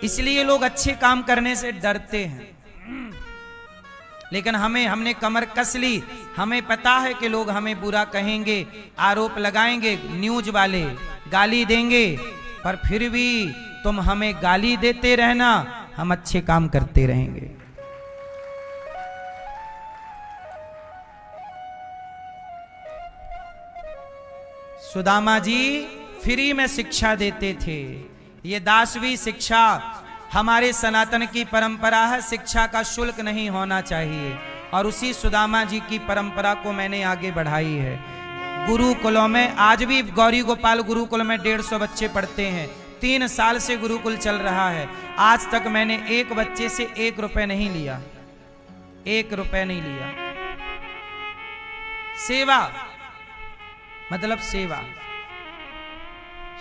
इसलिए लोग अच्छे काम करने से डरते हैं। लेकिन हमने कमर कस ली। हमें पता है कि लोग हमें बुरा कहेंगे, आरोप लगाएंगे, न्यूज वाले गाली देंगे, पर फिर भी तुम हमें गाली देते रहना, हम अच्छे काम करते रहेंगे। सुदामा जी फ्री में शिक्षा देते थे। ये 10वीं शिक्षा हमारे सनातन की परंपरा है, शिक्षा का शुल्क नहीं होना चाहिए, और उसी सुदामा जी की परंपरा को मैंने आगे बढ़ाई है। गुरुकुलों में आज भी गौरी गोपाल गुरुकुल में 150 बच्चे पढ़ते हैं। 3 साल से गुरुकुल चल रहा है। आज तक मैंने एक बच्चे से 1 रुपए नहीं लिया, 1 रुपए नहीं लिया। सेवा मतलब सेवा।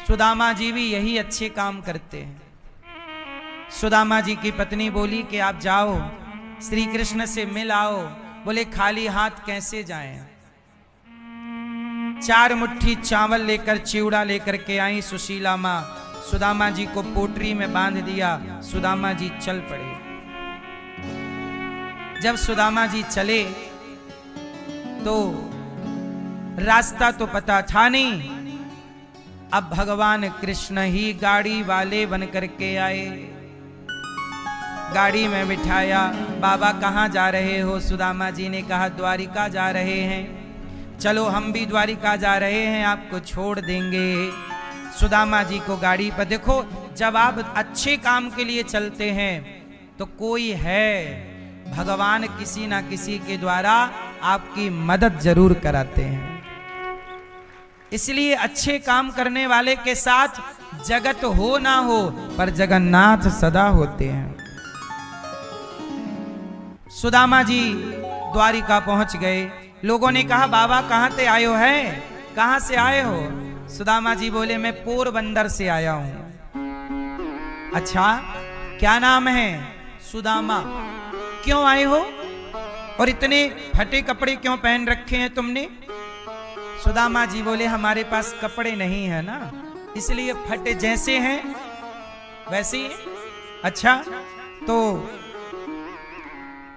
सुदामा जी भी यही अच्छे काम करते हैं। सुदामा जी की पत्नी बोली कि आप जाओ श्री कृष्ण से मिल आओ। बोले खाली हाथ कैसे जाएं? 4 मुट्ठी चावल लेकर, चिवड़ा लेकर के आई सुशीला माँ। सुदामा जी को पोटरी में बांध दिया। सुदामा जी चल पड़े। जब सुदामा जी चले तो रास्ता तो पता था नहीं। अब भगवान कृष्ण ही गाड़ी वाले बन करके आए। गाड़ी में बिठाया। बाबा कहाँ जा रहे हो? सुदामा जी ने कहा द्वारिका जा रहे हैं। चलो हम भी द्वारिका जा रहे हैं, आपको छोड़ देंगे। सुदामा जी को गाड़ी पर, देखो जब आप अच्छे काम के लिए चलते हैं तो कोई है, भगवान किसी ना किसी के द्वारा आपकी मदद जरूर कराते हैं। इसलिए अच्छे काम करने वाले के साथ जगत हो ना हो, पर जगन्नाथ सदा होते हैं। सुदामा जी द्वारिका पहुंच गए। लोगों ने कहा बाबा कहां से आए हो? है कहां से आए हो? सुदामा जी बोले मैं पोरबंदर से आया हूं। अच्छा क्या नाम है? सुदामा। क्यों आए हो और इतने फटे कपड़े क्यों पहन रखे हैं तुमने? सुदामा जी बोले हमारे पास कपड़े नहीं है ना, इसलिए फटे जैसे हैं वैसे ही। अच्छा तो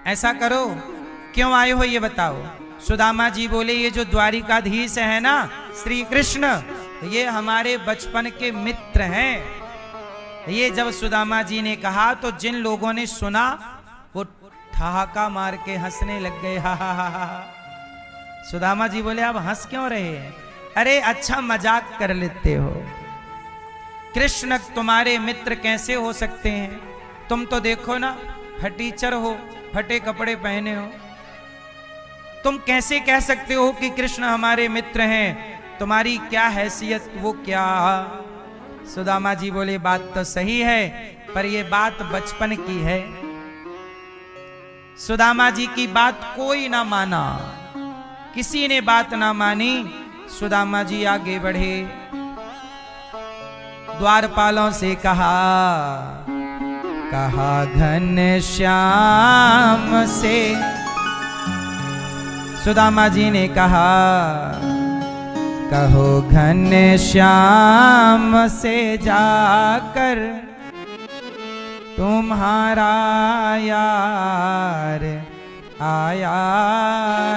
ऐसा करो, क्यों आए हो ये बताओ। सुदामा जी बोले ये जो द्वारिकाधीश है ना श्री कृष्ण, ये हमारे बचपन के मित्र हैं। ये जब सुदामा जी ने कहा तो जिन लोगों ने सुना वो ठहाका मार के हंसने लग गए। हा हा हा हा। सुदामा जी बोले आप हंस क्यों रहे हैं? अरे अच्छा मजाक कर लेते हो। कृष्ण तुम्हारे मित्र कैसे हो सकते हैं? तुम तो देखो ना फटीचर हो, फटे कपड़े पहने हो। तुम कैसे कह सकते हो कि कृष्ण हमारे मित्र हैं? तुम्हारी क्या हैसियत, वो क्या? सुदामा जी बोले बात तो सही है, पर ये बात बचपन की है। सुदामा जी की बात कोई ना माना, किसी ने बात ना मानी। सुदामा जी आगे बढ़े। द्वारपालों से कहा घनश्याम से। सुदामा जी ने कहा कहो घनश्याम से जाकर तुम्हारा यार आया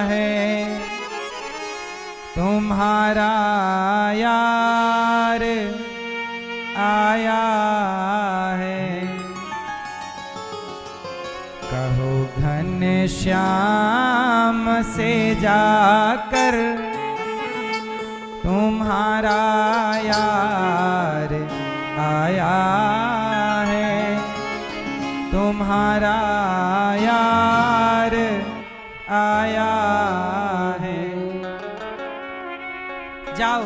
है, तुम्हारा यार आया है। कहो घनश्याम से जाकर तुम्हारा यार आया है, तुम्हारा यार आया है। जाओ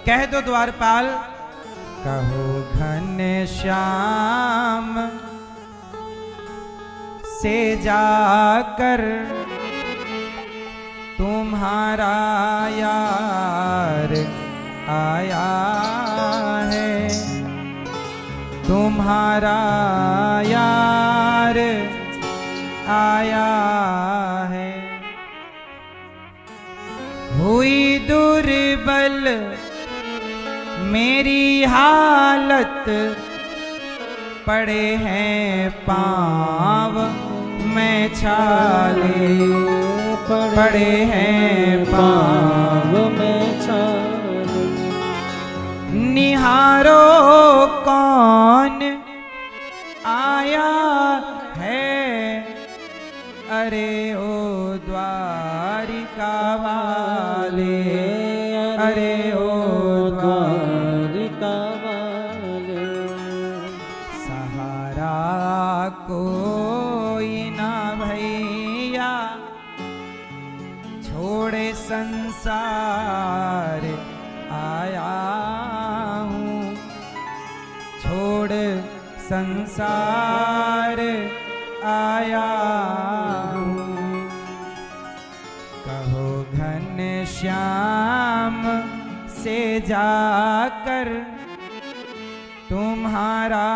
कह दो द्वारपाल, कहो घनश्याम से जाकर तुम्हारा यार आया है, तुम्हारा यार आया है। हुई दुर्बल मेरी हालत पड़े हैं पाँव में छाले, पड़े हैं पाँव में छाले। निहारो कौन आया है, अरे ओ द्वारिका वाले, अरे ओ द्वारिका वाले। सहारा कोई ना भैया, छोड़े संसार आया हूँ, छोड़ संसार आया हूँ। कहो घनश्याम से जाकर, तुम्हारा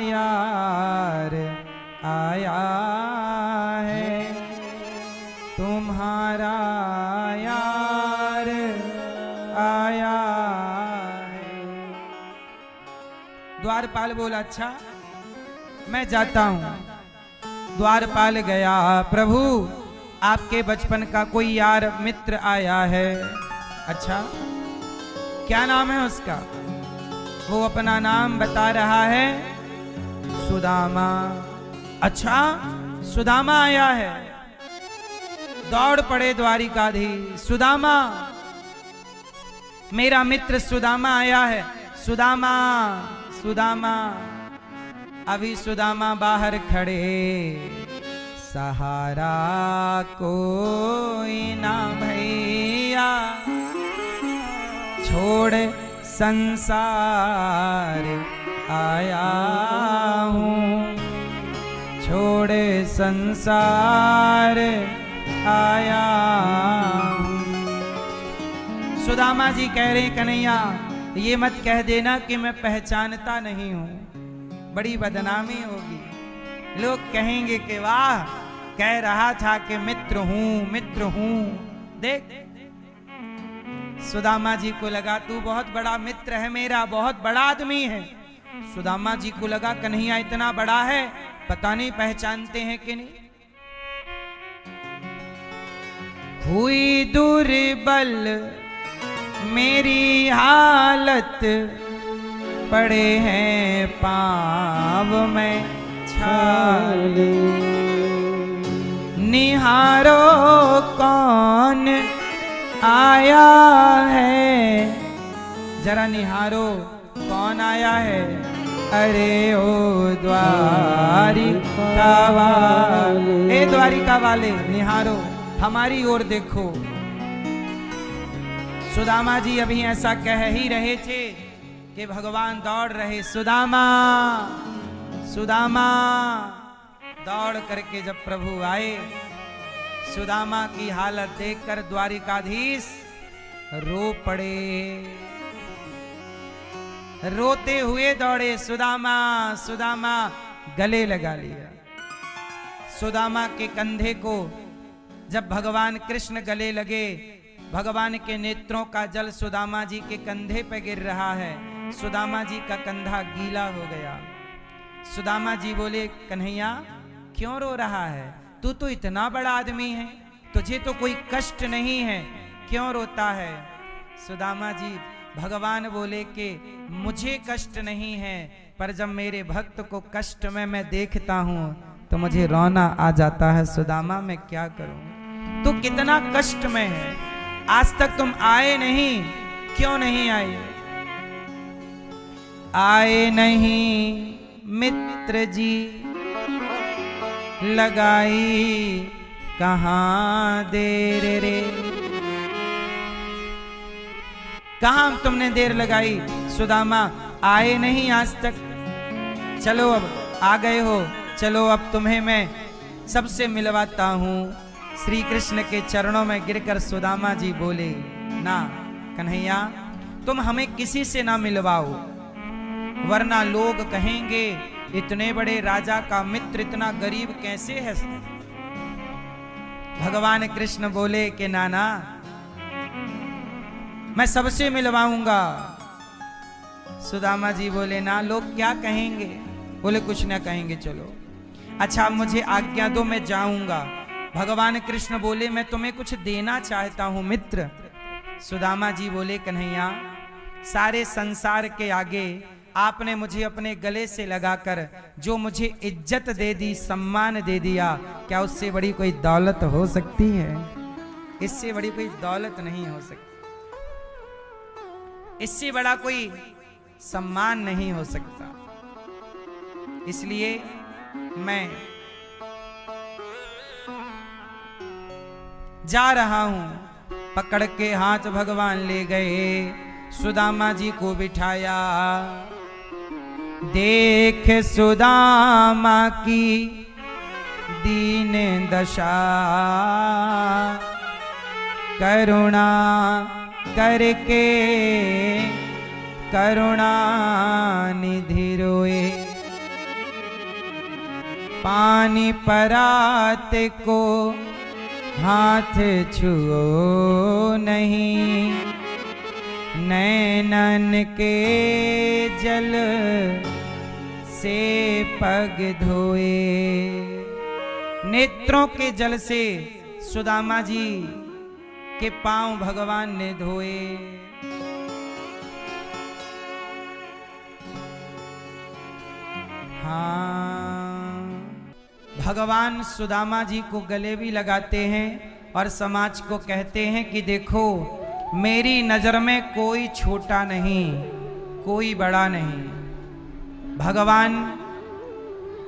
यार आया है, तुम्हारा यार आया है। द्वारपाल बोला, अच्छा मैं जाता हूं। द्वारपाल गया, प्रभु आपके बचपन का कोई यार मित्र आया है। अच्छा क्या नाम है उसका? वो अपना नाम बता रहा है, सुदामा। अच्छा सुदामा आया है। दौड़ पड़े द्वारिकाधीश, सुदामा मेरा मित्र सुदामा आया है। सुदामा सुदामा। अभी सुदामा बाहर खड़े, सहारा कोई ना भैया, छोड़ संसार आया हूँ, छोड़ संसार आया हूँ। सुदामा जी कह रहे, कन्हैया ये मत कह देना कि मैं पहचानता नहीं हूँ, बड़ी बदनामी होगी। लोग कहेंगे कि वाह, कह रहा था कि मित्र हूं, मित्र हूं। देख सुदामा जी को लगा तू बहुत बड़ा मित्र है मेरा, बहुत बड़ा आदमी है। सुदामा जी को लगा कन्हैया इतना बड़ा है, पता नहीं पहचानते हैं कि नहीं। हुई दुर्बल मेरी हालत, पड़े हैं पाँव में छाले। निहारो कौन आया है, जरा निहारो कौन आया है, अरे ओ द्वारिका वाले। ए द्वारिका वाले निहारो, हमारी ओर देखो। सुदामा जी अभी ऐसा कह ही रहे थे कि भगवान दौड़ रहे, सुदामा सुदामा। दौड़ करके जब प्रभु आए, सुदामा की हालत देखकर द्वारिकाधीश रो पड़े, रोते हुए दौड़े। सुदामा सुदामा गले लगा लिया। सुदामा के कंधे को जब भगवान कृष्ण गले लगे, भगवान के नेत्रों का जल सुदामा जी के कंधे पे गिर रहा है। सुदामा जी का कंधा गीला हो गया। सुदामा जी बोले, कन्हैया क्यों रो रहा है? तू तो इतना बड़ा आदमी है, तुझे तो कोई कष्ट नहीं है, क्यों रोता है? सुदामा जी भगवान बोले कि मुझे कष्ट नहीं है, पर जब मेरे भक्त को कष्ट में मैं देखता हूँ तो मुझे रोना आ जाता है। सुदामा मैं क्या करूं? तू कितना कष्ट में है, आज तक तुम आए नहीं, क्यों नहीं आए? आए नहीं मित्र जी, लगाई कहाँ देर रे। कहाँ तुमने देर लगाई? सुदामा आए नहीं आज तक, चलो अब आ गए हो, चलो अब तुम्हें मैं सबसे मिलवाता हूँ। श्री कृष्ण के चरणों में गिरकर सुदामा जी बोले, ना कन्हैया तुम हमें किसी से ना मिलवाओ, वरना लोग कहेंगे इतने बड़े राजा का मित्र इतना गरीब कैसे है। भगवान कृष्ण बोले कि नाना मैं सबसे मिलवाऊंगा, सुदामा जी बोले ना, लोग क्या कहेंगे? बोले कुछ ना कहेंगे, चलो। अच्छा मुझे आज्ञा दो, मैं जाऊंगा। भगवान कृष्ण बोले मैं तुम्हें कुछ देना चाहता हूं मित्र। सुदामा जी बोले कन्हैया, सारे संसार के आगे आपने मुझे अपने गले से लगाकर जो मुझे इज्जत दे दी, सम्मान दे दिया, क्या उससे बड़ी कोई दौलत हो सकती है? इससे बड़ी कोई दौलत नहीं हो सकती, इससे बड़ा कोई सम्मान नहीं हो सकता। इसलिए मैं जा रहा हूं। पकड़ के हाथ भगवान ले गए, सुदामा जी को बिठाया। देख सुदामा की दीन दशा, करुणा करके करुणा निधि रोए। पानी परात को हाथ छुओ नहीं, नैनन के जल से पग धोए। नेत्रों के जल से सुदामा जी के पांव भगवान ने धोए। हाँ, भगवान सुदामा जी को गले भी लगाते हैं और समाज को कहते हैं कि देखो मेरी नजर में कोई छोटा नहीं, कोई बड़ा नहीं। भगवान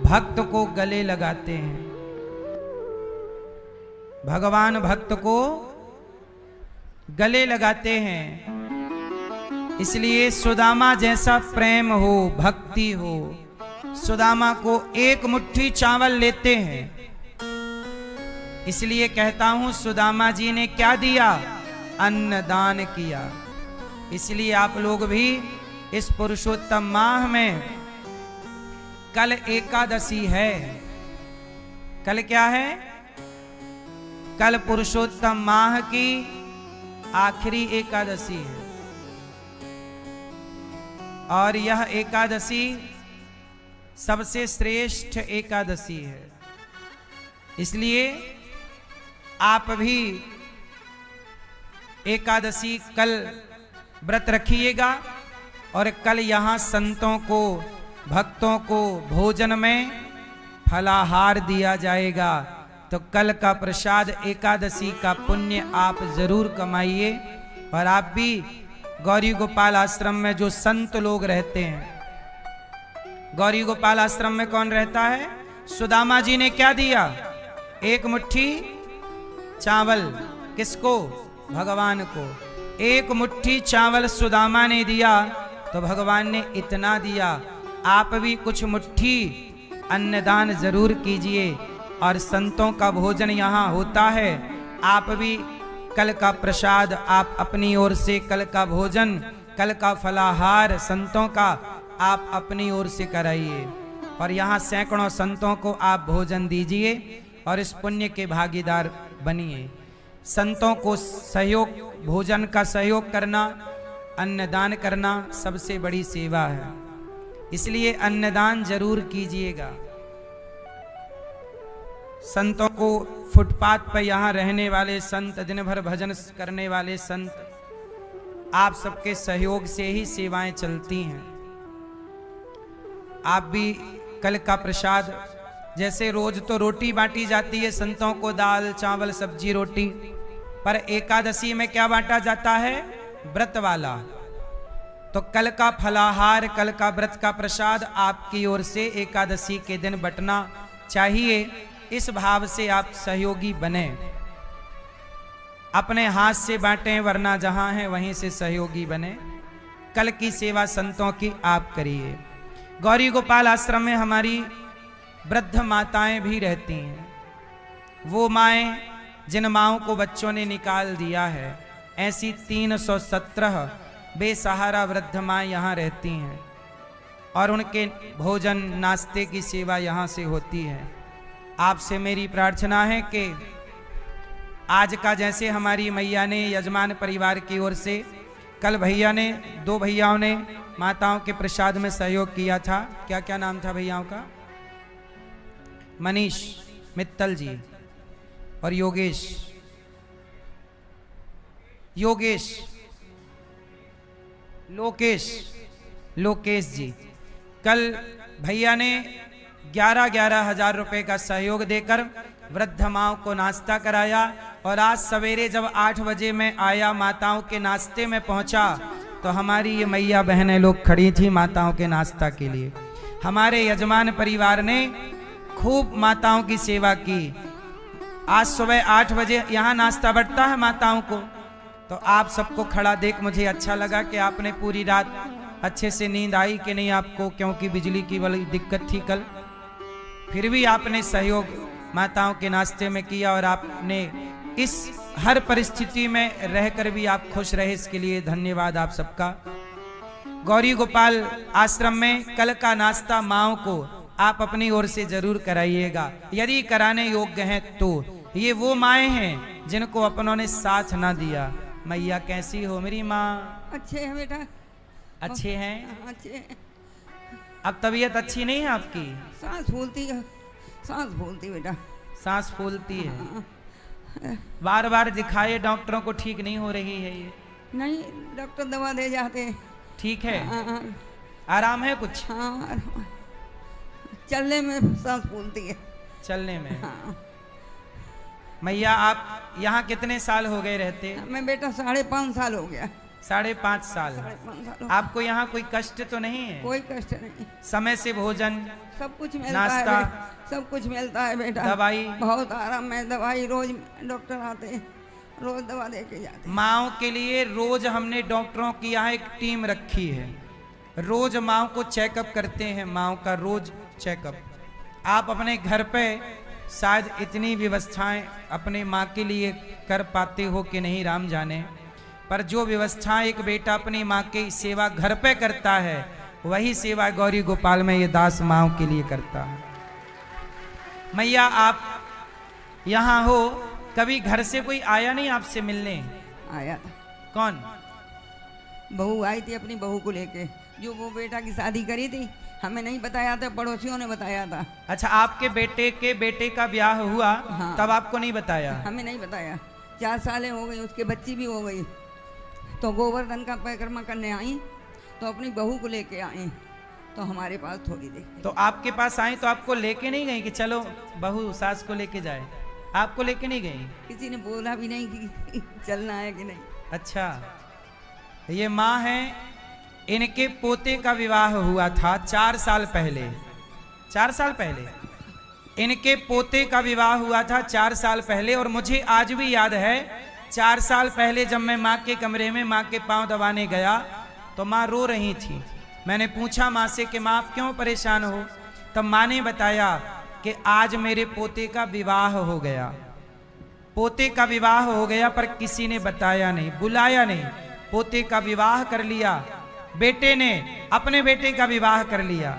भक्त को गले लगाते हैं, भगवान भक्त को गले लगाते हैं। इसलिए सुदामा जैसा प्रेम हो, भक्ति हो, सुदामा को एक मुट्ठी चावल लेते हैं। इसलिए कहता हूं सुदामा जी ने क्या दिया? अन्न दान किया। इसलिए आप लोग भी इस पुरुषोत्तम माह में, कल एकादशी है। कल क्या है? कल पुरुषोत्तम माह की आखिरी एकादशी है और यह एकादशी सबसे श्रेष्ठ एकादशी है। इसलिए आप भी एकादशी कल व्रत रखिएगा और कल यहाँ संतों को, भक्तों को भोजन में फलाहार दिया जाएगा। तो कल का प्रसाद एकादशी का पुण्य आप जरूर कमाइए। और आप भी गौरी गोपाल आश्रम में जो संत लोग रहते हैं, गौरी गोपाल आश्रम में कौन रहता है? सुदामा जी ने क्या दिया? एक मुट्ठी चावल। किसको? भगवान को। एक मुट्ठी चावल सुदामा ने दिया तो भगवान ने इतना दिया। आप भी कुछ मुट्ठी अन्नदान जरूर कीजिए। और संतों का भोजन यहाँ होता है, आप भी कल का प्रसाद, आप अपनी ओर से कल का भोजन, कल का फलाहार संतों का आप अपनी ओर से कराइए। और यहाँ सैकड़ों संतों को आप भोजन दीजिए और इस पुण्य के भागीदार बनिए। संतों को सहयोग, भोजन का सहयोग करना, अन्नदान करना सबसे बड़ी सेवा है। इसलिए अन्नदान जरूर कीजिएगा। संतों को, फुटपाथ पर यहाँ रहने वाले संत, दिन भर भजन करने वाले संत, आप सबके सहयोग से ही सेवाएं चलती हैं। आप भी कल का प्रसाद, जैसे रोज तो रोटी बांटी जाती है संतों को, दाल चावल सब्जी रोटी, पर एकादशी में क्या बांटा जाता है? व्रत वाला। तो कल का फलाहार, कल का व्रत का प्रसाद आपकी ओर से एकादशी के दिन बंटना चाहिए। इस भाव से आप सहयोगी बने, अपने हाथ से बांटें, वरना जहां है वहीं से सहयोगी बने। कल की सेवा संतों की आप करिए। गौरी गोपाल आश्रम में हमारी वृद्ध माताएं भी रहती हैं। वो माएं जिन माओं को बच्चों ने निकाल दिया है, ऐसी 317 बेसहारा वृद्ध माएं यहाँ रहती हैं और उनके भोजन नाश्ते की सेवा यहाँ से होती है। आपसे मेरी प्रार्थना है कि आज का जैसे हमारी मैया ने यजमान परिवार की ओर से, कल भैया ने, 2 भैयाओं ने माताओं के प्रसाद में सहयोग किया था। क्या क्या नाम था भैयाओं का? मनीष मित्तल जी और योगेश लोकेश जी। कल भैया ने 11 हजार रुपए का सहयोग देकर वृद्ध माओं को नाश्ता कराया और आज सवेरे जब 8 बजे मैं आया, माताओं के नाश्ते में पहुंचा तो हमारी ये मैया बहनें लोग खड़ी थी माताओं के नाश्ता के लिए। हमारे यजमान परिवार ने खूब माताओं की सेवा की। आज सुबह 8 बजे यहाँ नाश्ता बढ़ता है माताओं को, तो आप सबको खड़ा देख मुझे अच्छा लगा कि आपने पूरी रात अच्छे से नींद आई कि नहीं आपको, क्योंकि बिजली की बड़ी दिक्कत थी कल। फिर भी आपने सहयोग माताओं के नाश्ते में किया और आपने इस हर परिस्थिति में रहकर भी आप खुश रहे, इसके लिए धन्यवाद आप सबका। गौरी गोपाल आश्रम में कल का नाश्ता माओं को आप अपनी ओर से जरूर कराइएगा, यदि कराने योग्य हैं तो। ये वो माएँ हैं जिनको अपनों ने साथ ना दिया। मैया कैसी हो मेरी माँ? अच्छे हैं बेटा। अच्छे हैं? अच्छे हैं। अब तबीयत अच्छी नहीं है आपकी? सांस फूलती बेटा। सांस फूलती है। बार बार दिखाए डॉक्टरों को, ठीक नहीं हो रही है ये? नहीं, डॉक्टर दवा दे जाते। ठीक है? आराम है कुछ? हाँ, चलने में सांस फूलती है। चलने में? हाँ। मैया आप यहाँ कितने साल हो गए रहते? मैं बेटा 5.5 साल हो गया। 5.5 साल। आपको यहाँ कोई कष्ट तो नहीं है? कोई कष्ट नहीं। समय से भोजन सब कुछ मिलता नाश्ता है, सब कुछ मिलता है बेटा। दवाई बहुत आराम है, दवाई रोज डॉक्टर आते हैं, रोज दवा दे के जाते हैं। माँओं के लिए रोज हमने डॉक्टरों की यहाँ एक टीम रखी है, रोज माँओं को चेकअप करते हैं, माँओं का रोज चेकअप। आप अपने घर पे शायद इतनी व्यवस्थाएं अपने माँ के लिए कर पाते हो कि नहीं राम जाने, पर जो व्यवस्थाएं एक बेटा अपनी माँ की सेवा घर पे करता है, वही सेवा गौरी गोपाल में ये दास माँओं के लिए करता है। मैया आप यहाँ हो, कभी घर से कोई आया नहीं आपसे मिलने? आया। कौन? बहू आई थी अपनी बहू को लेके, जो वो बेटा की शादी करी थी, हमें नहीं बताया था, पड़ोसियों ने बताया था। अच्छा, आपके बेटे का ब्याह हुआ? हाँ। तब आपको नहीं बताया? हमें नहीं बताया। 4 सालें हो गई, उसके बच्ची भी हो गई, तो गोवर्धन का परिक्रमा करने आई तो अपनी बहू को लेके आई, तो हमारे पास थोड़ी देर। तो आपके पास आई तो आपको लेके नहीं गई कि चलो बहू सास को लेके जाए? आपको लेके नहीं गई? किसी ने बोला भी नहीं कि चलना है कि नहीं। अच्छा, ये माँ है, इनके पोते का विवाह हुआ था 4 साल पहले। 4 साल पहले इनके पोते का विवाह हुआ था 4 साल पहले। और मुझे आज भी याद है, 4 साल पहले जब मैं माँ के कमरे में माँ के पांव दबाने गया तो माँ रो रही थी। मैंने पूछा माँ से कि माँ आप क्यों परेशान हो? तब माँ ने बताया कि आज मेरे पोते का विवाह हो गया। पोते का विवाह हो गया पर किसी ने बताया नहीं, बुलाया नहीं। पोते का विवाह कर लिया, बेटे ने अपने बेटे का विवाह कर लिया,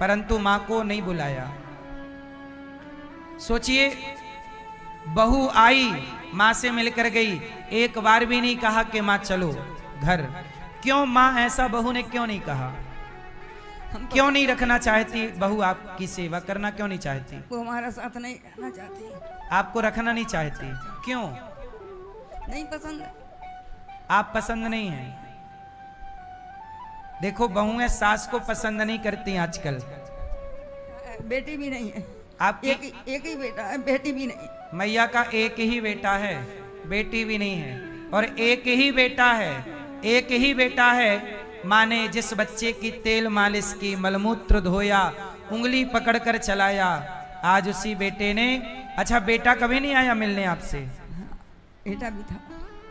परंतु मां को नहीं बुलाया। सोचिए, बहू आई, मां से मिलकर गई, एक बार भी नहीं कहा कि मां चलो घर। क्यों मां ऐसा बहू ने क्यों नहीं कहा? क्यों नहीं रखना चाहती बहू? आपकी सेवा करना क्यों नहीं चाहती? वो हमारा साथ नहीं रहना चाहती। आपको रखना नहीं चाहती? क्यों? नहीं पसंद। आप पसंद नहीं हैं? देखो, बहुएं सास को पसंद नहीं करती आजकल। बेटी भी नहीं है। आप एक ही बेटा है, बेटी भी नहीं। मैया का एक ही बेटा है, बेटी भी नहीं है। और एक ही बेटा है, एक ही बेटा है। माँ ने जिस बच्चे की तेल मालिश की, मलमूत्र धोया, उंगली पकड़कर चलाया, आज उसी बेटे ने। अच्छा, बेटा कभी नहीं आया मिलने आपसे? बेटा भी था।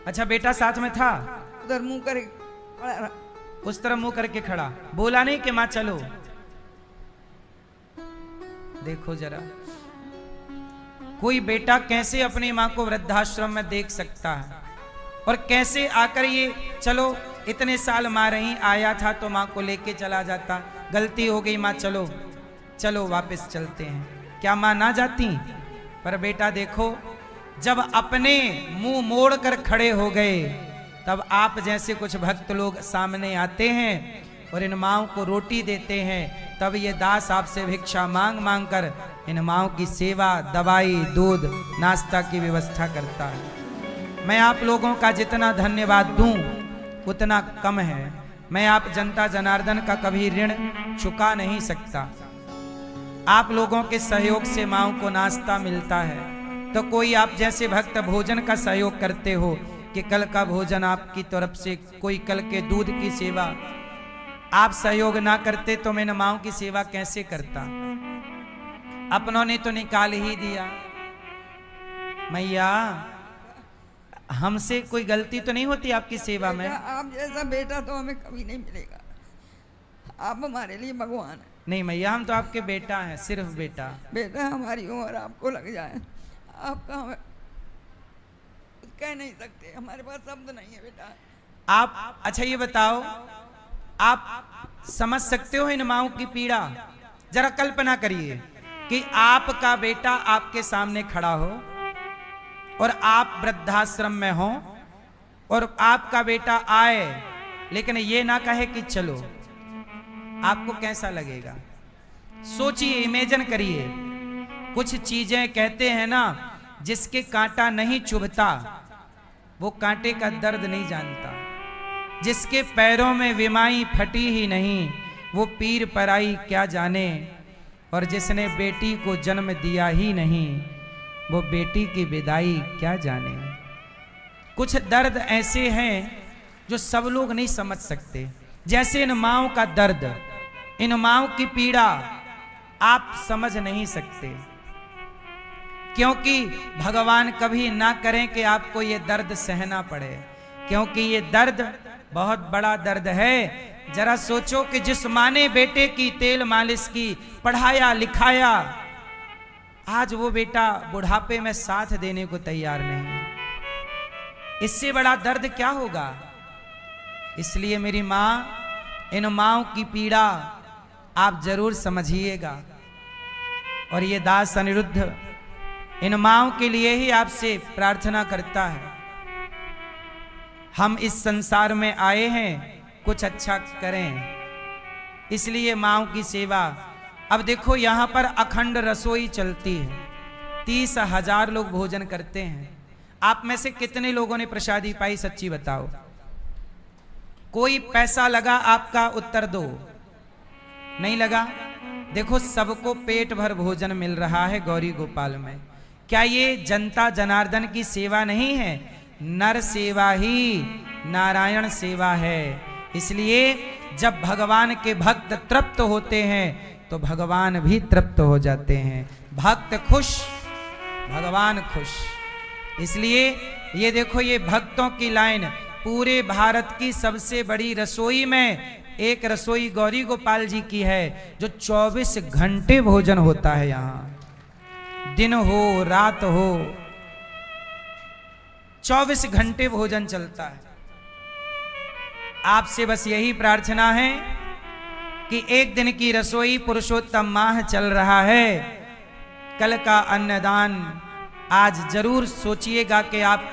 अच्छा, बेटा साथ में था? उधर मुंह करके खड़ा रहा, उस तरह मुंह करके खड़ा, बोला नहीं कि माँ चलो। देखो जरा, कोई बेटा कैसे अपनी माँ को वृद्धाश्रम में देख सकता है, और कैसे आकर ये चलो इतने साल माँ रही, आया था तो माँ को लेके चला जाता। गलती हो गई माँ, चलो चलो वापस चलते हैं। क्या माँ ना जाती? पर बेटा देखो, जब अपने मुंह मोड़ कर खड़े हो गए, तब आप जैसे कुछ भक्त लोग सामने आते हैं और इन माँओं को रोटी देते हैं, तब ये दास आपसे भिक्षा मांग मांग कर इन माँओं की सेवा, दवाई, दूध, नाश्ता की व्यवस्था करता है। मैं आप लोगों का जितना धन्यवाद दूं उतना कम है। मैं आप जनता जनार्दन का कभी ऋण चुका नहीं सकता। आप लोगों के सहयोग से माँओं को नाश्ता मिलता है, तो कोई आप जैसे भक्त भोजन का सहयोग करते हो कि कल का भोजन आपकी तरफ से, कोई कल के दूध की सेवा आप सहयोग ना करते तो मैं माँओं की सेवा कैसे करता। अपनों ने तो निकाल ही दिया। मैया, हमसे कोई गलती तो नहीं होती आपकी सेवा में? आप जैसा बेटा तो हमें कभी नहीं मिलेगा। आप हमारे लिए भगवान है। नहीं मैया, हम तो आपके बेटा हैं, सिर्फ बेटा। बेटा हमारी उम्र आपको लग जाए, आपका हमें कह नहीं सकते, हमारे पास शब्द नहीं है बेटा। आप अच्छा ये बताओ, आप समझ सकते हो इन माँओं की पीड़ा? जरा कल्पना करिए कि आपका बेटा आपके सामने खड़ा हो और आप वृद्धाश्रम में हो और आपका बेटा आए लेकिन ये ना कहे कि चलो, आपको कैसा लगेगा? सोचिए, इमेजिन करिए। कुछ चीजें कहते हैं ना, जिसके कांटा नहीं चुभता वो कांटे का दर्द नहीं जानता। जिसके पैरों में विमाई फटी ही नहीं वो पीर पराई क्या जाने। और जिसने बेटी को जन्म दिया ही नहीं वो बेटी की विदाई क्या जाने। कुछ दर्द ऐसे हैं जो सब लोग नहीं समझ सकते, जैसे इन माँओं का दर्द, इन माँओं की पीड़ा आप समझ नहीं सकते, क्योंकि भगवान कभी ना करें कि आपको ये दर्द सहना पड़े, क्योंकि ये दर्द बहुत बड़ा दर्द है। जरा सोचो कि जिस माँ ने बेटे की तेल मालिश की, पढ़ाया लिखाया, आज वो बेटा बुढ़ापे में साथ देने को तैयार नहीं। इससे बड़ा दर्द क्या होगा? इसलिए मेरी माँ, इन माँओं की पीड़ा आप जरूर समझिएगा। और ये दास अनिरुद्ध इन माँओं के लिए ही आपसे प्रार्थना करता है। हम इस संसार में आए हैं कुछ अच्छा करें, इसलिए माँओं की सेवा। अब देखो यहाँ पर अखंड रसोई चलती है, 30,000 लोग भोजन करते हैं। आप में से कितने लोगों ने प्रसादी पाई? सच्ची बताओ। कोई पैसा लगा आपका? उत्तर दो। नहीं लगा? देखो सबको पेट भर भोजन मिल रहा है गौरी गोपाल में। क्या ये जनता जनार्दन की सेवा नहीं है? नर सेवा ही नारायण सेवा है। इसलिए जब भगवान के भक्त तृप्त होते हैं तो भगवान भी तृप्त हो जाते हैं। भक्त खुश, भगवान खुश। इसलिए ये देखो, ये भक्तों की लाइन पूरे भारत की सबसे बड़ी रसोई में एक रसोई गौरी गोपाल जी की है, जो 24 घंटे भोजन होता है यहाँ। दिन हो रात हो 24 घंटे भोजन चलता है। आपसे बस यही प्रार्थना है कि एक दिन की रसोई पुरुषोत्तम माह चल रहा है, कल का अन्नदान आज जरूर सोचिएगा कि आप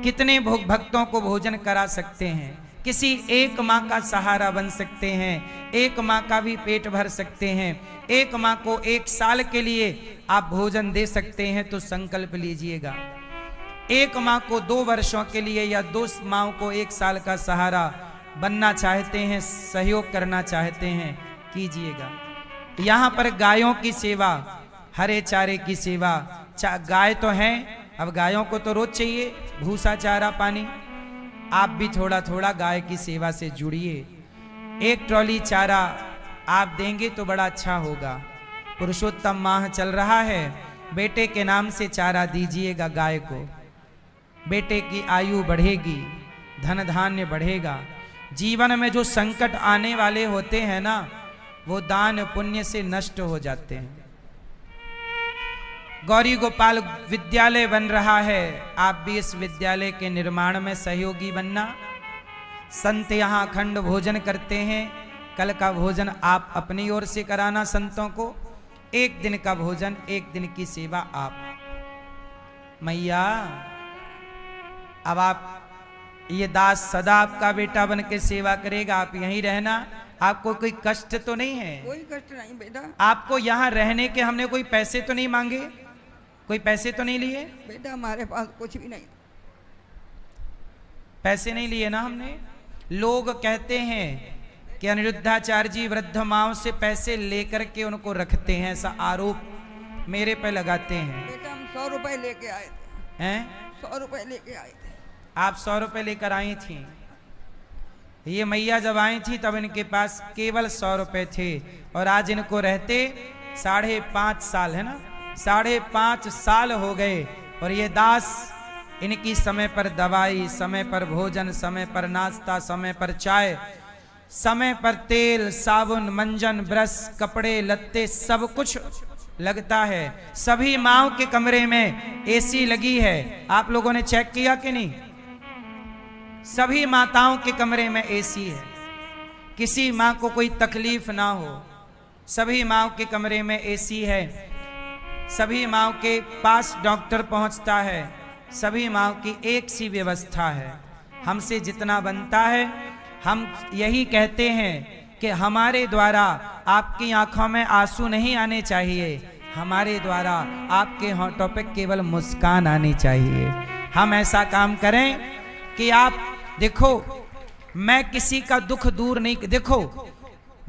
कितने भक्तों को भोजन करा सकते हैं। किसी एक माँ का सहारा बन सकते हैं, एक माँ का भी पेट भर सकते हैं, एक माँ को 1 साल के लिए आप भोजन दे सकते हैं तो संकल्प लीजिएगा। एक माँ को 2 वर्षों के लिए या 2 माँ को 1 साल का सहारा बनना चाहते हैं, सहयोग करना चाहते हैं, कीजिएगा। यहाँ पर गायों की सेवा, हरे चारे की सेवा, गाय तो हैं, अब गायों को तो रोज चाहिए भूसा चारा पानी। आप भी थोड़ा थोड़ा गाय की सेवा से जुड़िए। 1 ट्रॉली चारा आप देंगे तो बड़ा अच्छा होगा। पुरुषोत्तम माह चल रहा है, बेटे के नाम से चारा दीजिएगा गाय को। बेटे की आयु बढ़ेगी, धन धान्य बढ़ेगा। जीवन में जो संकट आने वाले होते हैं ना, वो दान पुण्य से नष्ट हो जाते हैं। गौरी गोपाल विद्यालय बन रहा है, आप भी इस विद्यालय के निर्माण में सहयोगी बनना। संत यहाँ अखंड भोजन करते हैं, कल का भोजन आप अपनी ओर से कराना संतों को। 1 दिन का भोजन, 1 दिन की सेवा आप। मैया, अब आप ये दास सदा आपका बेटा बन के सेवा करेगा, आप यहीं रहना। आपको कोई कष्ट तो नहीं है? कोई कष्ट नहीं बेटा। आपको यहाँ रहने के हमने कोई पैसे तो नहीं मांगे, कोई पैसे तो नहीं लिए? बेटा हमारे पास कुछ भी नहीं, पैसे नहीं लिए ना हमने। लोग कहते हैं कि अनिरुद्धाचार्य जी वृद्ध माओं से पैसे लेकर के उनको रखते हैं, ऐसा आरोप मेरे पे लगाते हैं। बेटा हम 100 रुपए लेके आए थे। हैं? 100 रुपए लेके आए थे। आप 100 रुपए लेकर आई थी? ये मैया जब आई थी तब इनके पास केवल 100 रुपए थे, और आज इनको रहते 5.5 साल, है ना, 5.5 साल हो गए। और ये दास इनकी समय पर दवाई, समय पर भोजन, समय पर नाश्ता, समय पर चाय, समय पर तेल, साबुन, मंजन, ब्रश, कपड़े लत्ते, सब कुछ लगता है। सभी माओं के कमरे में एसी लगी है। आप लोगों ने चेक किया कि नहीं? सभी माताओं के कमरे में एसी है, किसी माँ को कोई तकलीफ ना हो। सभी माँ के कमरे में एसी है, सभी माँ के पास डॉक्टर पहुंचता है, सभी माँ की एक सी व्यवस्था है। हमसे जितना बनता है हम यही कहते हैं कि हमारे द्वारा आपकी आंखों में आंसू नहीं आने चाहिए, हमारे द्वारा आपके होंठों पे केवल मुस्कान आनी चाहिए। हम ऐसा काम करें कि आप देखो, मैं किसी का दुख दूर नहीं, देखो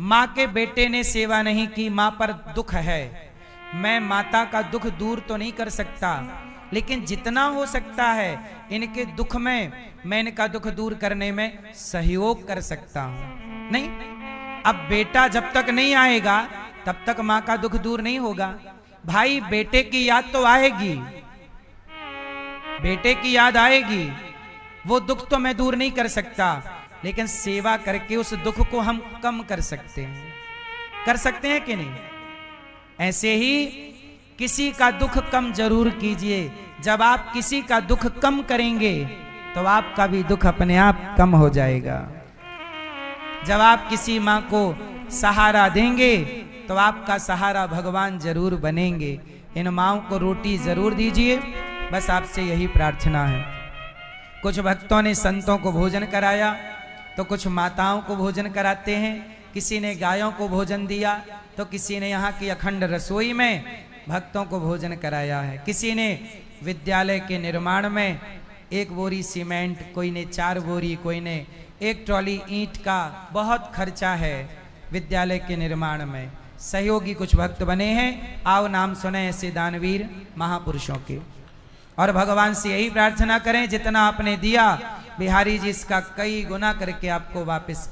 माँ के बेटे ने सेवा नहीं की, माँ पर दुख है, मैं माता का दुख दूर तो नहीं कर सकता, लेकिन जितना हो सकता है इनके दुख में मैं इनका दुख दूर करने में सहयोग कर सकता हूं। नहीं, अब बेटा जब तक नहीं आएगा तब तक माँ का दुख दूर नहीं होगा। भाई बेटे की याद तो आएगी, बेटे की याद आएगी, वो दुख तो मैं दूर नहीं कर सकता, लेकिन सेवा करके उस दुख को हम कम कर सकते हैं कि नहीं? ऐसे ही किसी का दुख कम जरूर कीजिए। जब आप किसी का दुख कम करेंगे तो आपका भी दुख अपने आप कम हो जाएगा। जब आप किसी माँ को सहारा देंगे तो आपका सहारा भगवान जरूर बनेंगे। इन माँओं को रोटी जरूर दीजिए, बस आपसे यही प्रार्थना है। कुछ भक्तों ने संतों को भोजन कराया, तो कुछ माताओं को भोजन कराते हैं। किसी ने गायों को भोजन दिया, तो किसी ने यहाँ की अखंड रसोई में भक्तों को भोजन कराया है। किसी ने विद्यालय के निर्माण में 1 बोरी सीमेंट, कोई ने 4 बोरी, कोई ने 1 ट्रॉली ईंट का बहुत खर्चा है विद्यालय के निर्माण में। सहयोगी कुछ भक्त बने हैं। आओ नाम सुने ऐसे दानवीर महापुरुषों के, और भगवान से यही प्रार्थना करें जितना आपने दिया बिहारी जी इसका कई गुना करके आपको वापस करें।